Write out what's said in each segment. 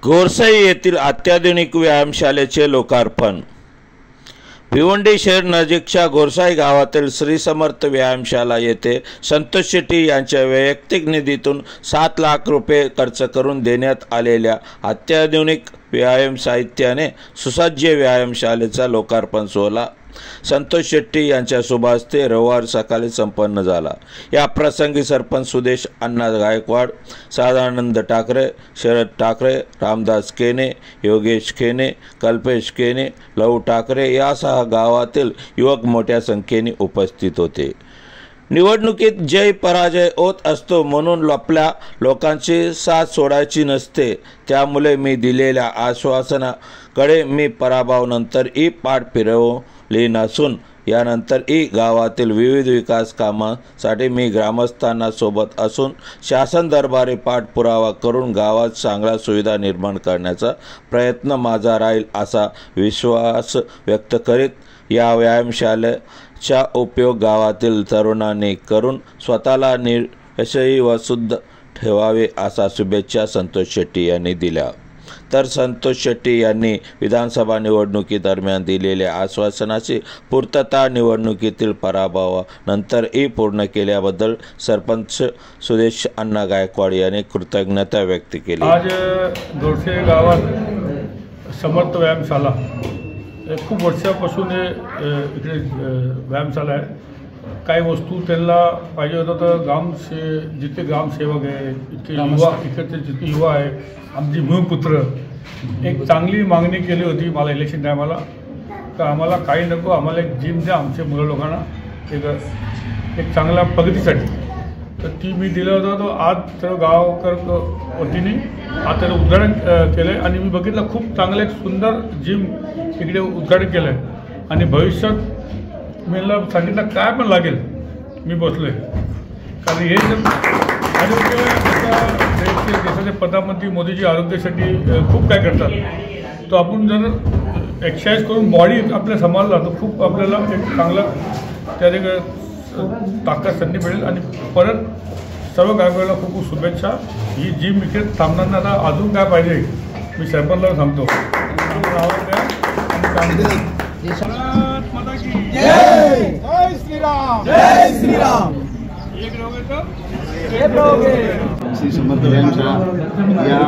गोरसाई येथील अत्याधुनिक व्यायामशाळेचे लोकार्पण। भिवंडी शहर नजीकच्या गोरसाई गावातील श्री समर्थ व्यायामशाला येथे संतोष शेट्टी यांच्या वैयक्तिक निधीतून 7 लाख रुपये खर्च करून देण्यात आलेल्या अत्याधुनिक व्यायाम साहित्याने सुसज्ज व्यायामशाळेचा लोकार्पण सोहळा संतोष शेट्टी यांच्या शुभ हस्ते रविवार सकाळी संपन्न झाला। या प्रसंगी सरपंच सुदेश अण्णा गायकवाड, सदानंद ठाकरे, शरद ठाकरे, रामदास केने, योगेश केने, कल्पेश केने, लव ठाकरे यासह गावातील युवक मोठ्या संख्येने उपस्थित होते। निवडणुकीत जय पराजय होत असतो, म्हणून आपल्या लोकांची साथ सोडायची नसते। त्यामुळे मी दिलेल्या आश्वासनाकडे मी पराभवानंतर पाठ फिरवली नसून यानंतर गावातील विविध विकास कामांसाठी मी ग्रामस्थांना सोबत असून शासन दरबारी पाठपुरावा करून गावात चांगल्या सुविधा निर्माण करण्याचा प्रयत्न माझा राहील असा विश्वास व्यक्त करीत या व्यायामशाळेचा उपयोग गावातील तरुणांनी करून स्वतःला यशस्वी व शुद्ध ठेवावे असा शुभेच्छा संतोष शेट्टी यांनी दिल्या। तर संतोष शेट्टी यांनी विधानसभा निवडणुकीदरम्यान दिलेल्या आश्वासनाची पूर्तता निवडणुकीतील पराभवानंतर पूर्ण केल्याबद्दल सरपंच सुदेश अण्णा गायकवाड यांनी कृतज्ञता व्यक्त केली। आज गोरसाई गावात समर्थ व्यायामशाला खूप वर्षापासून इकडे व्यायामशाला आहे। काही वस्तू त्यांना पाहिजे होतं तर जिथे ग्रामसेवक आहे, इतके युवा, इकडचे जितके युवा आहे, आमची भूमिपुत्र एक चांगली मागणी केली होती मला इलेक्शन टायमाला तर आम्हाला काही नको, आम्हाला एक जिम द्या आमच्या मुलं लोकांना एक चांगल्या प्रगतीसाठी। तर ती मी दिलं होतं। तो आज तर गावकर वतीने आज त्याचं उद्घाटन केलं आहे आणि मी बघितलं खूप चांगलं एक सुंदर जिम इकडे उद्घाटन केलं आहे आणि भविष्यात मला सांगितलं काय पण लागेल मी बसलो आहे, कारण हे जर देशाचे प्रधानमंत्री मोदीजी आरोग्यासाठी खूप काय करतात, तो आपण जर एक्सरसाइज करून बॉडी आपल्या सांभाळला तर खूप आपल्याला एक चांगला त्या ताकद संधी मिळेल। आणि परत सर्व गायकवाडला खूप खूप शुभेच्छा। ही जिम इकडे थांबणार नाही, आता अजून काय पाहिजे मी सरपंचला सांगतो। श्री समर्थ व्यायामशाळा या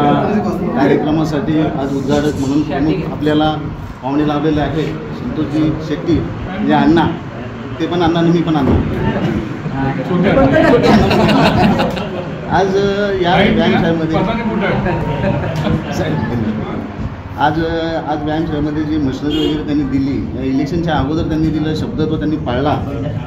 कार्यक्रमासाठी आज उद्घाटक म्हणून प्रमुख आपल्याला पाहुणे लाभलेले आहे संतोषजी शेट्टी म्हणजे अण्णा, ते पण अण्णा मी पण अण्णा। आज या व्यायामशाळेमध्ये आज व्यायामशाळेमध्ये जी मशिनरी वगैरे त्यांनी दिली, इलेक्शनच्या अगोदर त्यांनी दिलं शब्द तो त्यांनी पाळला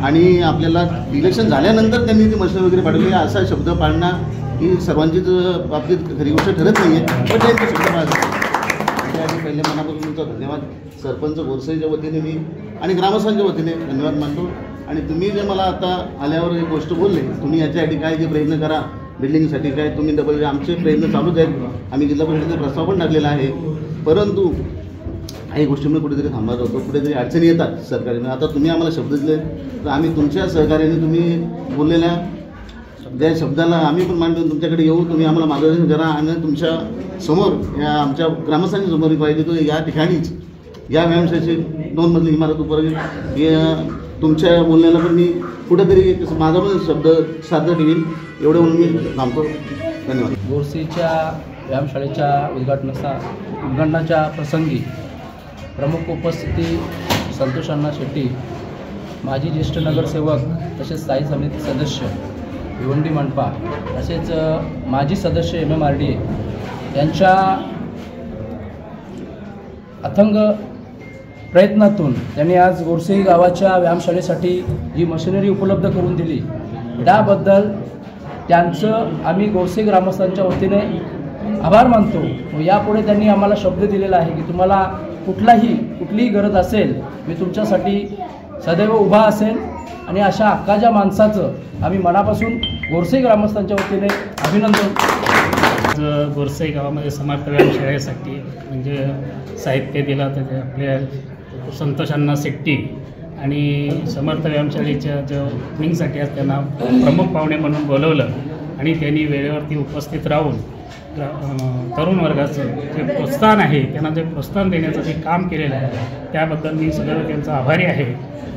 आणि आपल्याला इलेक्शन झाल्यानंतर त्यांनी ती मशिनरी वगैरे पाळली। असा शब्द पाळणं ही सर्वांचीच बाबतीत खरी गोष्ट ठरत नाही आहे, पण त्यांचे शब्द पाळले त्यासाठी पहिले मनापासून तुमचा धन्यवाद। सरपंच गोरसाईच्या वतीने मी आणि ग्रामस्थांच्या वतीने धन्यवाद मानतो। आणि तुम्ही जे मला आता आल्यावर एक गोष्ट बोलले, तुम्ही याच्यासाठी काय जे प्रयत्न करा बिल्डिंगसाठी काय तुम्ही डबल, आमचे प्रयत्न चालूच आहेत। आम्ही जिल्हा परिषदेचा प्रस्ताव पण टाकलेला आहे, परंतु काही गोष्टींमध्ये कुठेतरी थांबत होतो, कुठेतरी अडचणी येतात सरकारने। आता तुम्ही आम्हाला शब्द दिले तर आम्ही तुमच्या सहकार्याने तुम्ही बोललेल्या ज्या शब्दाला आम्ही पण मानतो तुमच्याकडे येऊ, तुम्ही आम्हाला मार्गदर्शन करा आणि तुमच्या समोर या आमच्या ग्रामस्थांच्या समोर पाहिजे तो या ठिकाणीच या व्यायामशाळेची 2 मजली इमारत उभारली। तुमच्या बोलण्याला पण मी कुठेतरी माझा पण शब्द साध्य ठेवीन एवढं म्हणून मी थांबतो। धन्यवाद। गोरसाईच्या व्यायामशाळेच्या उद्घाटनाच्या प्रसंगी प्रमुख उपस्थिती संतोष अण्णा शेट्टी, माजी ज्येष्ठ नगरसेवक तसेच स्थायी समिती सदस्य भिवंडी मंडपा, तसेच माजी सदस्य MMRDA यांच्या अथंग प्रयत्नातून त्यांनी आज गोरसाई गावाच्या व्यायामशाळेसाठी जी मशिनरी उपलब्ध करून दिली त्याबद्दल त्यांचं आम्ही गोरसाई ग्रामस्थांच्या वतीने आभार मानतो। व यापुढे त्यांनी आम्हाला शब्द दिलेला आहे की तुम्हाला कुठलीही गरज असेल मी तुमच्यासाठी सदैव उभा असेल आणि अशा हक्काच्या माणसाचं आम्ही मनापासून गोरसाई ग्रामस्थांच्या वतीने अभिनंदन। गोरसाई गावामध्ये समर्थ व्यायामशाळेसाठी म्हणजे साहित्य दिलं तर आपल्या संतोष अण्णा शेट्टी आणि समर्थ व्यायामशाळेच्या जो ओपनिंगसाठी आज त्यांना प्रमुख पाहुणे म्हणून बोलवलं आणि त्यांनी वेळेवरती उपस्थित राहून तरुण वर्गाचं जे प्रोत्साहन आहे, त्यांना जे प्रोत्साहन देण्याचं जे काम केलेलं आहे त्याबद्दल मी सगळं त्यांचा आभारी आहे.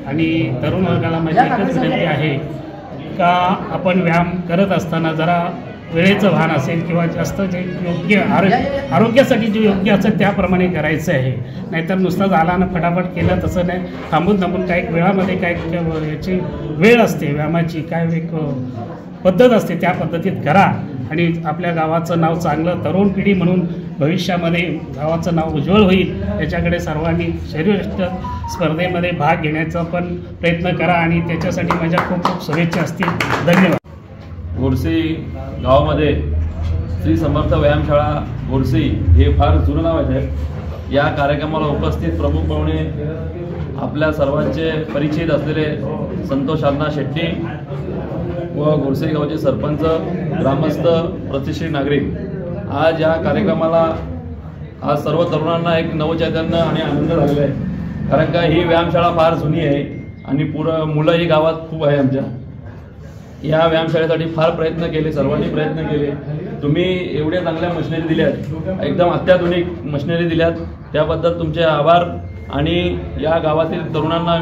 आणि तरुण वर्गाला माझी एकच विनंती आहे का आपण व्यायाम करत असताना जरा वेळेचं भान असेल किंवा जास्त जे योग्य आरोग्यासाठी जे योग्य असेल त्याप्रमाणे करायचं आहे. नाहीतर नुसतं झाला फटाफट केलं तसं नाही, थांबून काही वेळामध्ये काय याची वेळ असते, व्यायामाची काय एक पद्धत असते, त्या पद्धतीत करा आणि आपल्या गावाचं नाव चांगलं तरुण पिढी म्हणून भविष्यामध्ये गावाचं नाव उज्ज्वल होईल याच्याकडे सर्वांनी शरीरयष्ट स्पर्धेमध्ये भाग घेण्याचा पण प्रयत्न करा आणि त्याच्यासाठी माझ्या खूप खूप शुभेच्छा असतील. धन्यवाद. गोरसी गावामध्ये श्री समर्थ व्यायामशाळा गोरसी हे फार जुनं नाव आहे. या कार्यक्रमाला उपस्थित प्रमुख पाहुणे आपल्या सर्वांचे परिचित असलेले संतोष अण्णा शेट्टी व गोरसी गावचे सरपंच, ग्रामस्थ, प्रतिष्ठित नागरिक. आज या कार्यक्रमाला आज सर्व तरुणांना एक नवचैतन्य आणि आनंद झालेला आहे. कारण का ही व्यायामशाळा फार जुनी आहे आणि मुलंही गावात खूप आहे. आमच्या या व्यायामशाळेसाठी फार प्रयत्न केले, सर्वांनी प्रयत्न केले. तुम्ही एवढ्या चांगल्या मशिनरी दिल्यात, एकदम अत्याधुनिक मशिनरी दिल्यात, त्याबद्दल तुमचे आभार. आणि या गावातील तरुणांना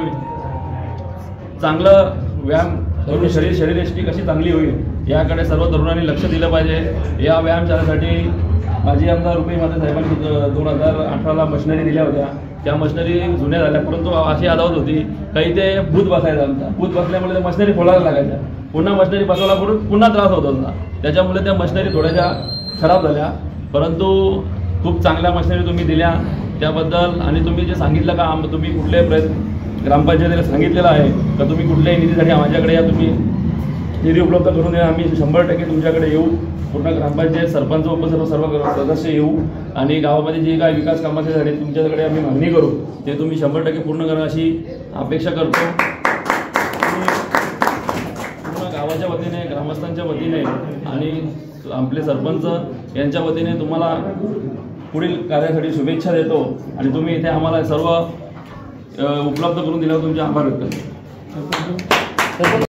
चांगलं व्यायाम करून शरीरयष्टी कशी चांगली होईल याकडे सर्व तरुणांनी लक्ष दिलं पाहिजे. या व्यायामशाळेसाठी माजी आमदार रुपये माते साहेबांनी 2018ला मशिनरी दिल्या होत्या. त्या मशिनरी जुन्या झाल्या, परंतु अशी आदावत होती काही ते भूत बसायचं. आमचा भूत बसल्यामुळे त्या मशिनरी फोडायला लागायच्या. पुन्हा मशिनरी बसवला करून पुन्हा त्रास होत होता. त्याच्यामुळे त्या मशिनरी थोड्याशा खराब झाल्या. परंतु खूप चांगल्या मशिनरी तुम्ही दिल्या त्याबद्दल. आणि तुम्ही जे सांगितलं का तुम्ही कुठले ग्रामपंचायतीला सांगितलेलं आहे का तुम्ही कुठल्याही निधीसाठी माझ्याकडे या, तुम्ही निधी उपलब्ध करून द्या. आम्ही 100% तुमच्याकडे येऊ. पूर्ण ग्रामपंचायत, सरपंच, उपसरपंच सर्व सदस्य येऊ आणि गावामध्ये जे काही विकास कामासाठी तुमच्याकडे आम्ही मागणी करू ते तुम्ही 100% पूर्ण करा अशी अपेक्षा करतो. पूर्ण गावाच्या वतीने, ग्रामस्थांच्या वतीने आणि आपले सरपंच यांच्या वतीने तुम्हाला पुढील कार्यासाठी शुभेच्छा देतो. आणि तुम्ही इथे आम्हाला सर्व उपलब्ध करून दिल्यावर तुमचे आभार व्यक्त करतो.